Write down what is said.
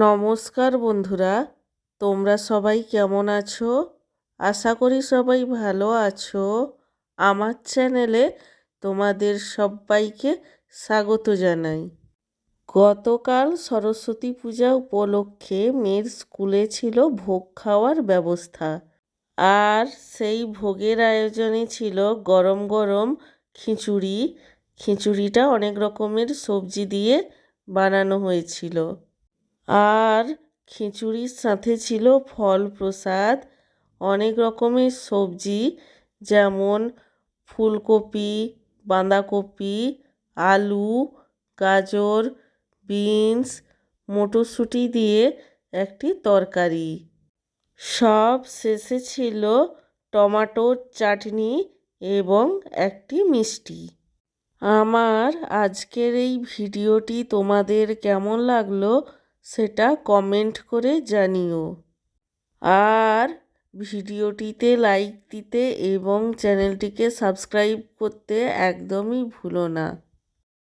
নমস্কার বন্ধুরা, তোমরা সবাই কেমন আছো? আশা করি সবাই ভালো আছো। আমার চ্যানেলে তোমাদের সবাইকে স্বাগত জানাই। গতকাল সরস্বতী পূজা উপলক্ষে মেয়ের স্কুলে ছিল ভোগ খাওয়ার ব্যবস্থা। আর সেই ভোগের আয়োজনে ছিল গরম গরম খিচুড়ি। খিচুড়িটা অনেক রকমের সবজি দিয়ে বানানো হয়েছিল। আর খিচুড়ির সাথে ছিল ফল প্রসাদ, অনেক রকমের সবজি, যেমন ফুলকপি, বাঁধাকপি, আলু, গাজর, বিনস, মটরশুঁটি দিয়ে একটি তরকারি। সব শেষে ছিল টমেটোর চাটনি এবং একটি মিষ্টি। আমার আজকের এই ভিডিওটি তোমাদের কেমন লাগলো সেটা কমেন্ট করে জানিও। আর ভিডিওটিতে লাইক দিতে এবং চ্যানেলটিকে সাবস্ক্রাইব করতে একদমই ভুলো না।